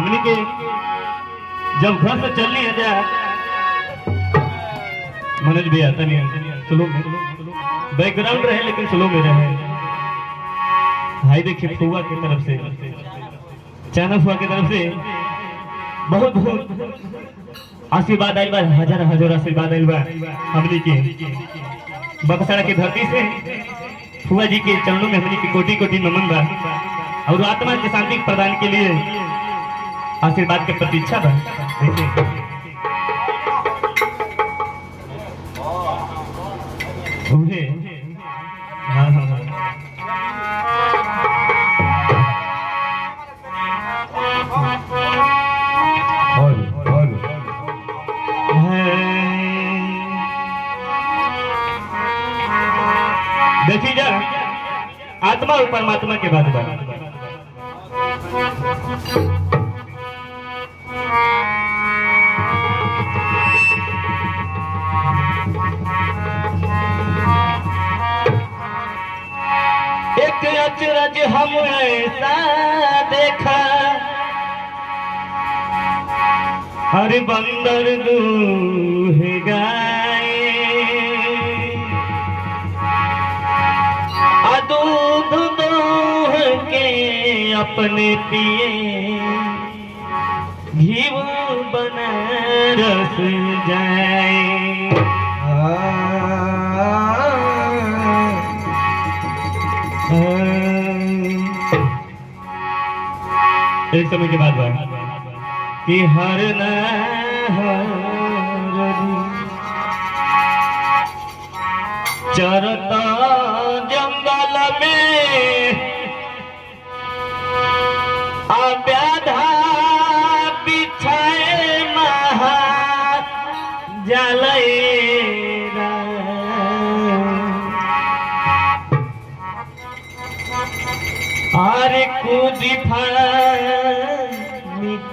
हमनी के जब घर से चलनी है जा मनोज भी आता नहीं स्लो में बैकग्राउंड रहे लेकिन स्लो में रहे। भाई देखिए फुआ की तरफ से चाना फुआ की तरफ से बहुत बहुत आशीर्वाद आइल बा, हजार हजार आशीर्वाद आइल बा हमनी के बक्सरा की धरती से। फुआ जी के चरणों में हमनी की कोटि कोटि नमन बा और आत्मा की शांति प्रदान के लिए आशीर्वाद के प्रतीक्षा बा। देखिए हाँ हाँ हाँ देखिए जा आत्मा और परमात्मा के बाद एक अचरज हम ऐसा देखा हर बंदर दूह गाए दूध दूह के अपने पिए घी बनारस जाए। एक समय के बाद बात कि हर न चरता जंगल में व्याधा बिछाए महा जलेरा अरे कूदी फानी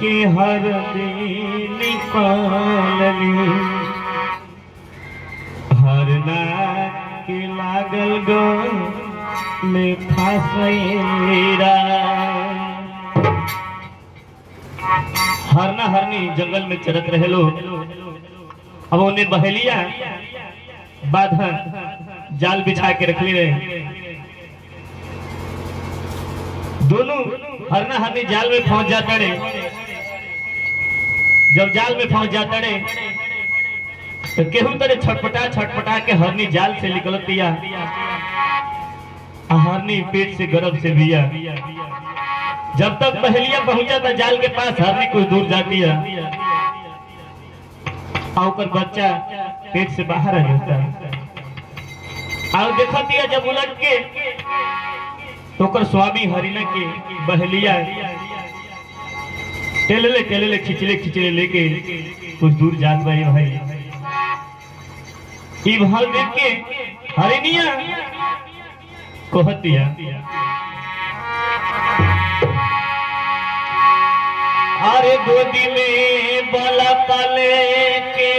के हर दिन निकालनी हर ना के लागल गो में फांसेरा। हरना हरनी जंगल में चरत रहे लोग। अब उन्हें बहेलिया बाधा जाल बिछा के रख ली रहे। दोनों हरना हरनी जाल में पहुंच जाता रहे। जब जाल में पहुंच जाता रहे तो केहू तरह छटपटा छटपटा के हरनी जाल से निकलत दिया। हरनी पेट से गर्भ से बिया। जब तक बहेलिया पहुंचा था जाल के पास हरनी कुछ दूर जाती है और बच्चा पेट से बाहर आ जाता है और देखा दिया जब उलट के तो स्वामी हरिना के बहेलिया टेले खिचले लेके कुछ दूर जात भाई भाल देख के हरिनिया कहत दिया अरे गोदी में बालक लेके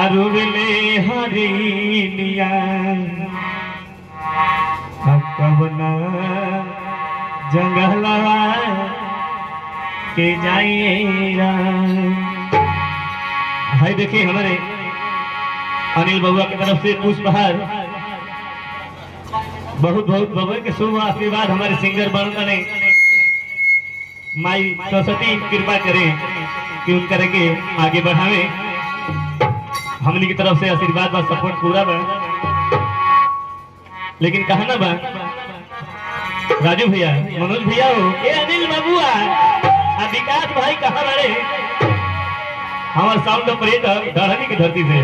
अरुले हरिनिया कवना जंगला के जाइएगा। भाई देखिए हमारे अनिल बबुआ की तरफ से पुष्पहार बहुत बहुत बबुआ के शुभ आशीर्वाद हमारे सिंगर बनता ने माई सरस्वती कृपा करें कि उनका के आगे बढ़ावे। हमनी की तरफ से आशीर्वाद बा सपोर्ट पूरा बा लेकिन कहा ना बा राजू भैया मनोज भैया हो ए अनिल बबुआ विकास भाई कहाँ बड़े हमारे साउंड ऑपरेटर धरनी की धरती से।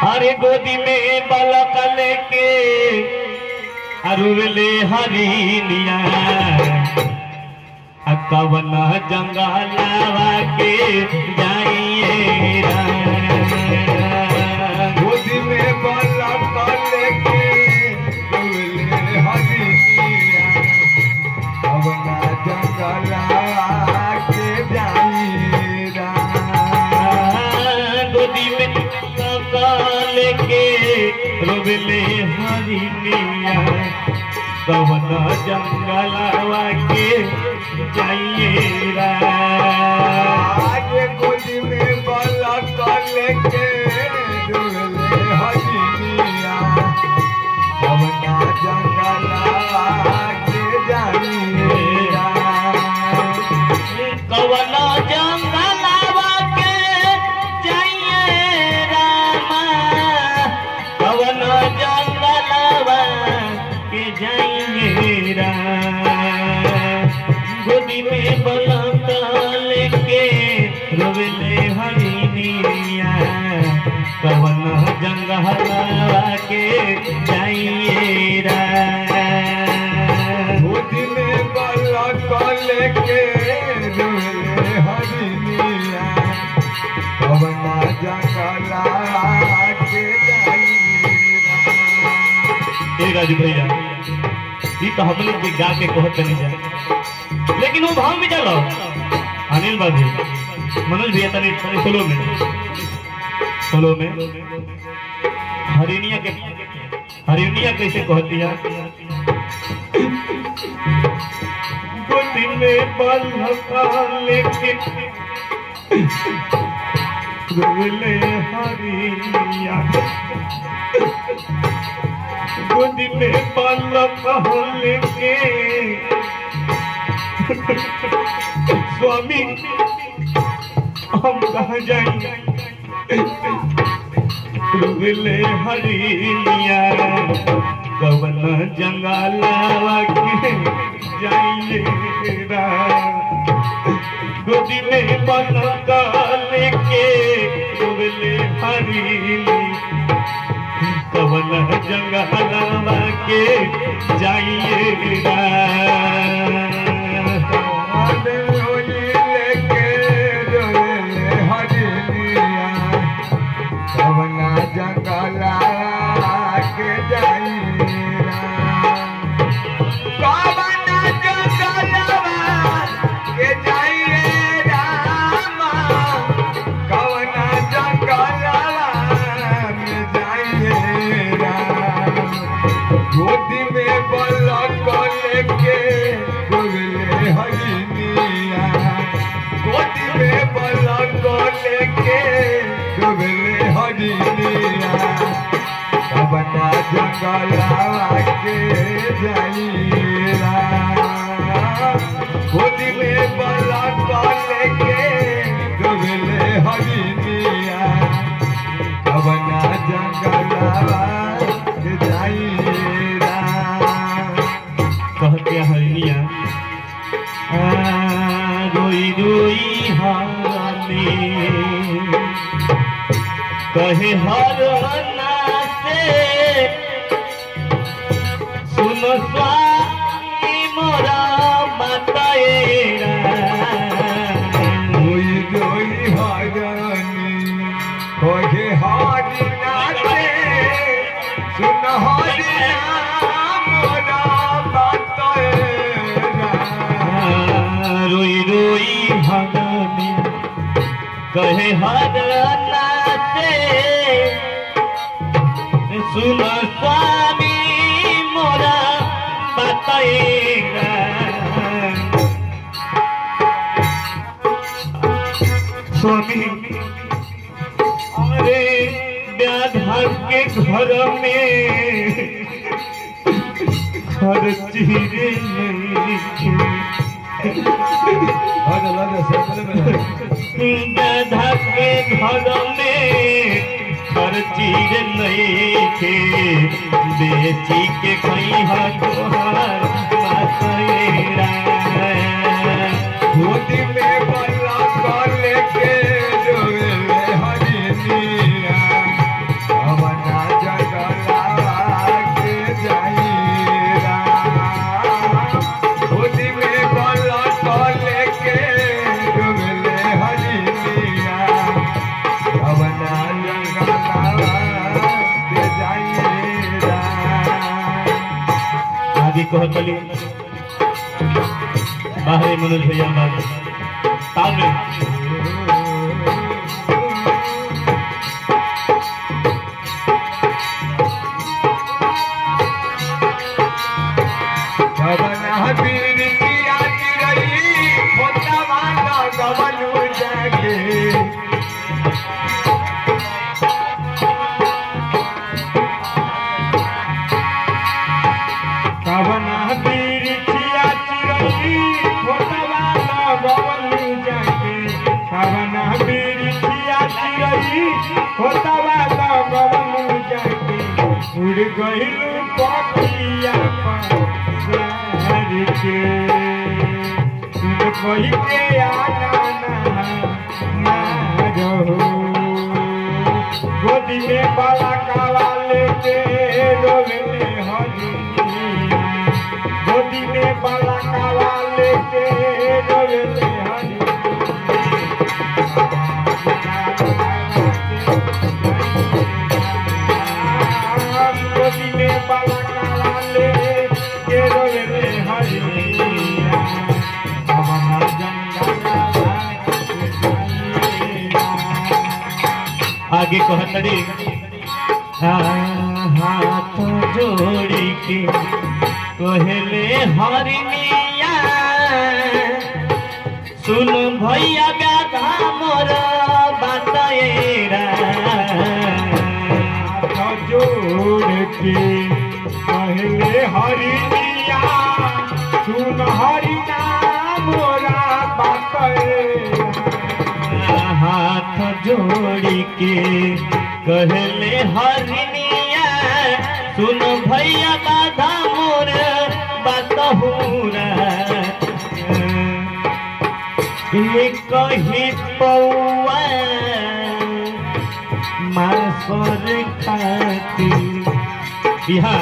हरे गोदी में बालक लेके अरुले हरिनिया कवना जंगलवा के जाइएगा। गोदी में बालक लेके अरुले हरिनिया कवना जंगलवा के जाइएगा। गोदी में लेके रोबले हरिनिया कवन जंगलवा के जाइए रा आगे गोदी में बालक लेके रोले हरिनिया कवना जंगलवा के जाइए रा कवन जंगलवा के जाइए रामा कवन जंगलवा के जाइए रा गोदी में बलक लेके रोले हरिनिया कवन जंगलवा के जाइए रा गोदी में बालक लेके रोले हरिनिया कवना जंगलवा के जाइए रा ए राजू भैया ये तो हम लोग के गा के कहत नहीं जा लेकिन वो भाव में चलो अनिल बाबू मनोज भैया तनी तनी सोलो में हरिनिया कैसे कहती है गोदी में बालका लेके रोले हरिनिया गोदी में बालका लेके स्वामी हम कहाँ जाएंगे रोले हरिनिया कवन जंगलवा के जाइए रा गोदी में बालका लेके रोले हरिनिया कवन जंगलवा के जाइए रा जंगला के जाइए कवना जंगलवा के जाइए रामा कवना जंगलवा में जाइए राम गोदी में बालक लेके रोले हरिनिया गोदी में बालक लेके रोले हरिनिया कवना जंगलवा के जाइए राम गोदी में बालक लेके रोले हरिनिया कवना जंगलवा के जाइए राम कहते हरिनिया रोई रोई हाने कहे हर से सुन स्वामी मोरा बताएरा रोई रोई हरनी कहे हरिना से सुन हरिना मोरा बताएरा रोई रोई हरनी कहे हरना से सुन स्वामी मोरा बताएगा स्वामी अरे व्याधा के घर में हर चीज नहीं व्याधा के घर में हर चीज नहीं थे बेची के कहीं हर मासेरा गोदी में बालक लेके रोले हरिनिया कवना जंगलवा के जाइए राम गोदी में बालक लेके रोले हरिनिया कवना जंगलवा के जाइए राम आगे कहतली बाहर मनोज भैया बात ताल में उड़ गइल पखिया पसार के सुन कही के आना ना रहो गोदी में बाला काला लेके रोवे हरिया गोदी में बाला काला लेके रोवे गोदी में बाला काला लेके रोवे हरिया आगे कहतड़ी हाथ जोड़ी के कहले हरिनिया सुन भैया गाधा मोर बातेरा हाथ जोड़ के कहले हरिनिया सुन हरिना मोरा बातेरा हाथ जोड़ी के कहले हरिनिया सुन भैया बाधा मोर बतहुरा कही पौआ मासर खाती यहाँ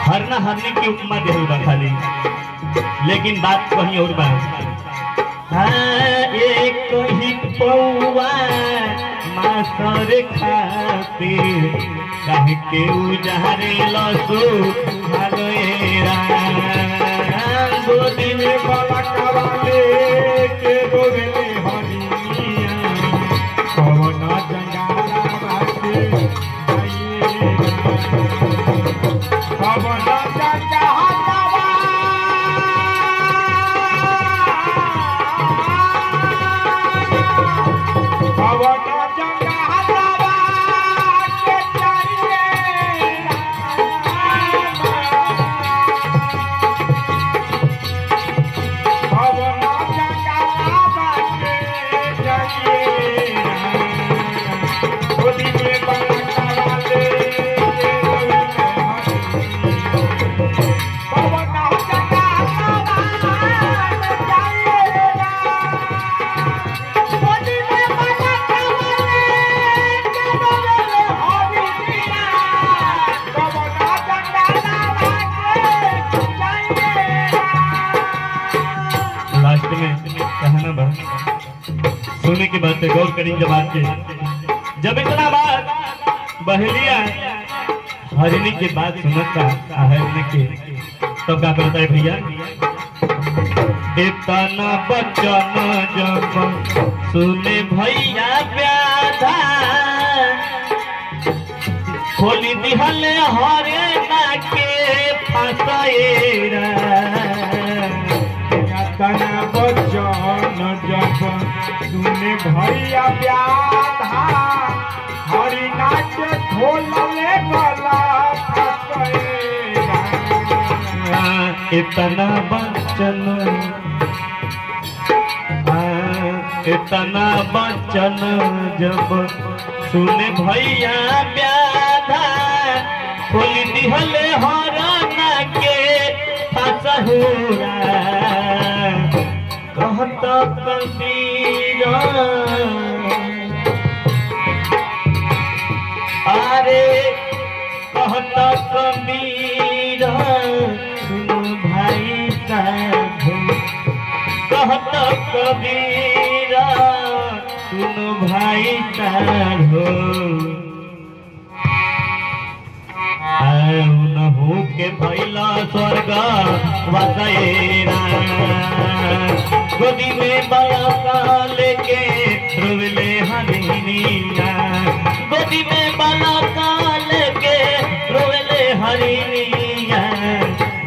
हरना हरने की उपमा दे बा खाली लेकिन बात कहीं और बा एक ही पौआ मासर खातिर कह के उजारे लसो भागेरा गोदी में बाला कावाले के रोवेले हरिया कवन जंगाला बाटे कवन जंगाला कवन जंगाला के चाहिए सुनने की बात है गौर करें जवाब के जब इतना बात बहलिया हरिणी की बात सुनता हरने के तब क्या करता है भैया इतना बचन जब सुने भैया व्याधा खोली दिहले हरिणा के फसाएरा तना बचन जब सुने भैया व्याधा हरिना के खोलले गला फसेरा इतना बचन जब सुने भैया व्याधा खोली दिहले हरना के फसहुरा कहत कबीर अरे कहत कबीर सुनो भाई साधु कहत कबीर सुनो भाई साधु हो के भैला स्वर्ग वसेरा गोदी में बाला लेके रोवले हरिनिया गोदी में बाला लेके रोवले हरिनिया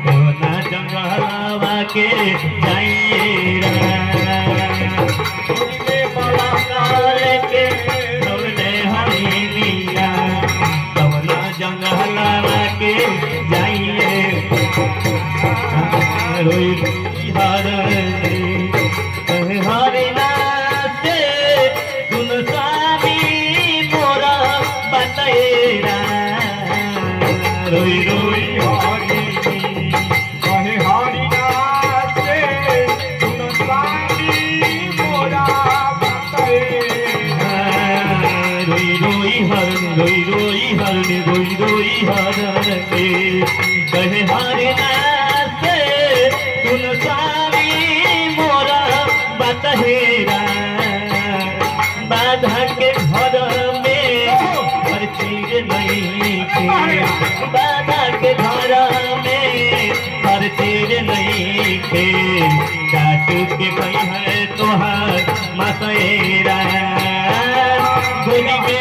कोना जंगलवा के जाइए गोदी में बाला लेके रोवले हरिनिया कोना जंगलवा के जाइए रोई हर हरिनाथे सुन स्वामी मोरा बतेरा रोई रोई हरि कहे हरि नाचे सुन स्वामी मोरा बताए रोई रोई हरण रोई रोई हरण रोई रोई हरण के कहे हरि नाचे सुन स्वामी मोरा बतहेरा बाधा के घर में हर चीज नहीं थे बाधा के घर में हर चीज नहीं थे काट के कहीं है तोहार मसेरा गुनी के